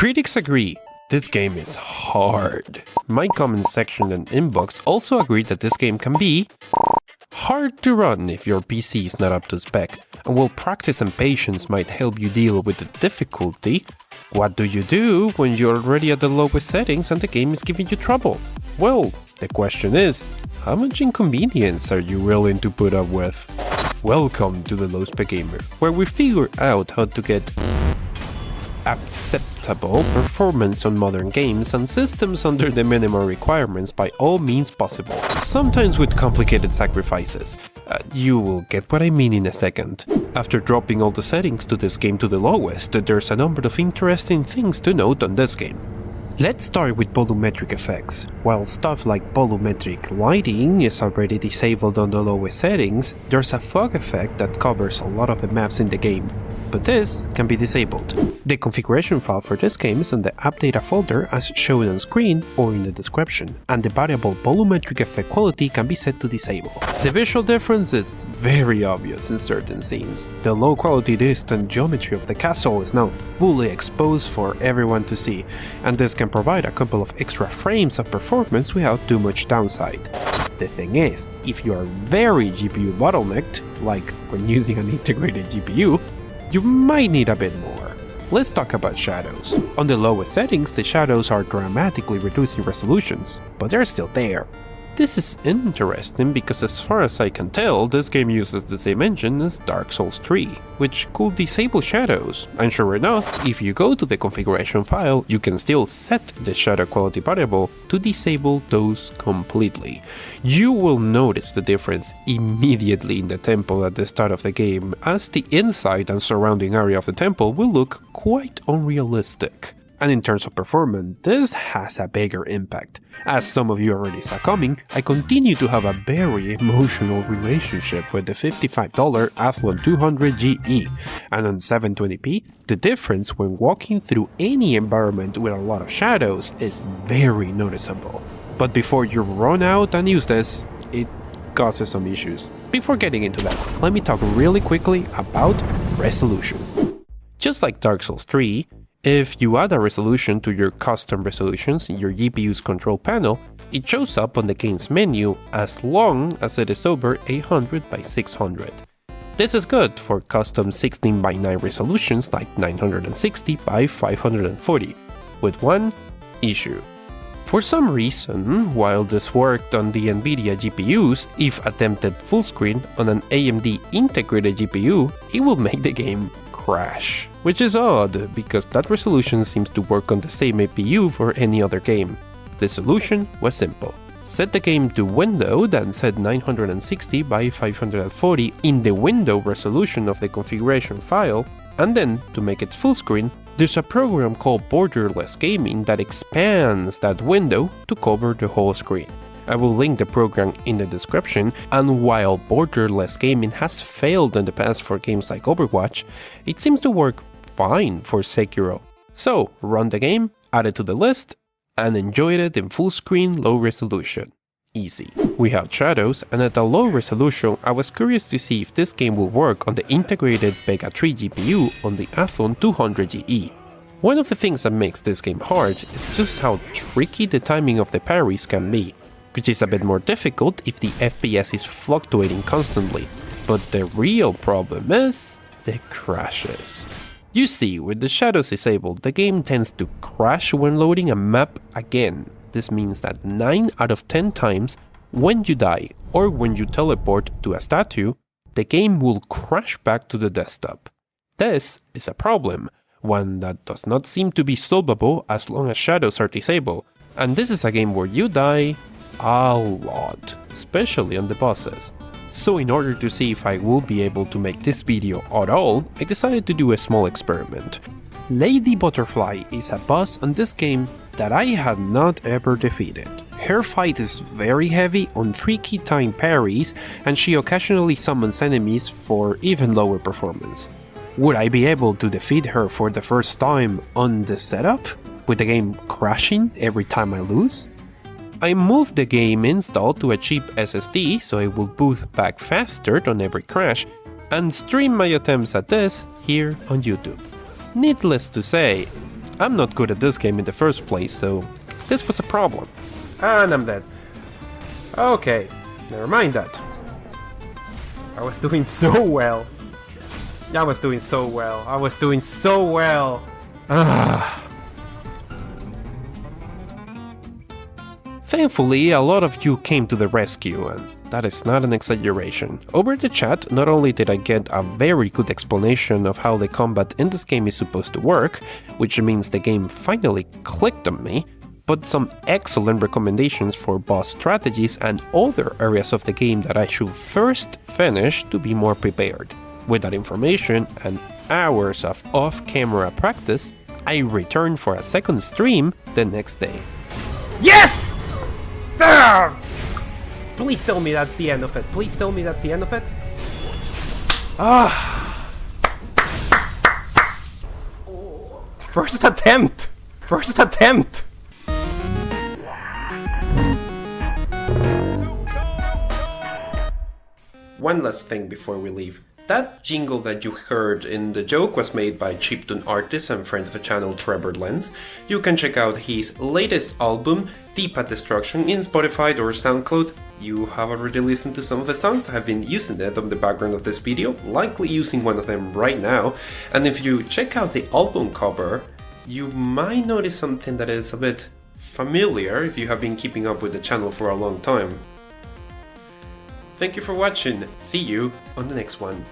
Critics agree, this game is hard. My comment section and inbox also agree that this game can be hard to run if your PC is not up to spec, and while practice and patience might help you deal with the difficulty, what do you do when you're already at the lowest settings and the game is giving you trouble? Well, the question is, how much inconvenience are you willing to put up with? Welcome to the LowSpecGamer, where we figure out how to get acceptable performance on modern games and systems under the minimum requirements by all means possible, sometimes with complicated sacrifices. You will get what I mean in a second. After dropping all the settings to this game to the lowest, there's a number of interesting things to note on this game. Let's start with volumetric effects. While stuff like volumetric lighting is already disabled on the lowest settings, there's a fog effect that covers a lot of the maps in the game, but this can be disabled. The configuration file for this game is in the app data folder as shown on screen or in the description, and the variable volumetric effect quality can be set to disable. The visual difference is very obvious in certain scenes. The low quality distant geometry of the castle is now fully exposed for everyone to see, and this can provide a couple of extra frames of performance without too much downside. The thing is, if you are very GPU bottlenecked, like when using an integrated GPU, you might need a bit more. Let's talk about shadows. On the lowest settings, the shadows are dramatically reduced in resolutions, but they're still there. This is interesting because as far as I can tell, this game uses the same engine as Dark Souls 3, which could disable shadows, and sure enough, if you go to the configuration file, you can still set the shadow quality variable to disable those completely. You will notice the difference immediately in the temple at the start of the game, as the inside and surrounding area of the temple will look quite unrealistic. And in terms of performance, this has a bigger impact. As some of you already saw coming, I continue to have a very emotional relationship with the $55 Athlon 200 GE, and on 720p, the difference when walking through any environment with a lot of shadows is very noticeable. But before you run out and use this, it causes some issues. Before getting into that, let me talk really quickly about resolution. Just like Dark Souls 3, if you add a resolution to your custom resolutions in your GPU's control panel, it shows up on the game's menu as long as it is over 800 by 600. This is good for custom 16 by 9 resolutions like 960 by 540, with one issue. For some reason, while this worked on the NVIDIA GPUs, if attempted full screen on an AMD integrated GPU, it will make the game crash. Which is odd, because that resolution seems to work on the same APU for any other game. The solution was simple. Set the game to windowed and set 960 by 540 in the window resolution of the configuration file, and then, to make it full screen, there's a program called Borderless Gaming that expands that window to cover the whole screen. I will link the program in the description, and while Borderless Gaming has failed in the past for games like Overwatch, it seems to work fine for Sekiro. So, run the game, add it to the list, and enjoy it in full screen low resolution. Easy. We have shadows, and at a low resolution, I was curious to see if this game will work on the integrated Vega 3 GPU on the Athlon 200 GE. One of the things that makes this game hard is just how tricky the timing of the parries can be, which is a bit more difficult if the FPS is fluctuating constantly, but the real problem is the crashes. You see, with the shadows disabled, the game tends to crash when loading a map again. This means that 9 out of 10 times, when you die or when you teleport to a statue, the game will crash back to the desktop. This is a problem, one that does not seem to be solvable as long as shadows are disabled, and this is a game where you die a lot, especially on the bosses. So in order to see if I will be able to make this video at all, I decided to do a small experiment. Lady Butterfly is a boss on this game that I had not ever defeated. Her fight is very heavy on tricky time parries, and she occasionally summons enemies for even lower performance. Would I be able to defeat her for the first time on the setup, with the game crashing every time I lose? I moved the game install to a cheap SSD so it will boot back faster on every crash, and stream my attempts at this here on YouTube. Needless to say, I'm not good at this game in the first place, so this was a problem. And I'm dead. Okay, never mind that. I was doing so well. I was doing so well. I was doing so well. Thankfully, a lot of you came to the rescue, and that is not an exaggeration. Over the chat, not only did I get a very good explanation of how the combat in this game is supposed to work, which means the game finally clicked on me, but some excellent recommendations for boss strategies and other areas of the game that I should first finish to be more prepared. With that information and hours of off-camera practice, I returned for a second stream the next day. Yes! Ah! Please tell me that's the end of it. Please tell me that's the end of it. First attempt! First attempt! One last thing before we leave. That jingle that you heard in the joke was made by chiptune artist and friend of the channel Trevor Lenz. You can check out his latest album, Deep at Destruction, in Spotify or SoundCloud. You have already listened to some of the songs. I have been using that on the background of this video, likely using one of them right now. And if you check out the album cover, you might notice something that is a bit familiar if you have been keeping up with the channel for a long time. Thank you for watching. See you on the next one.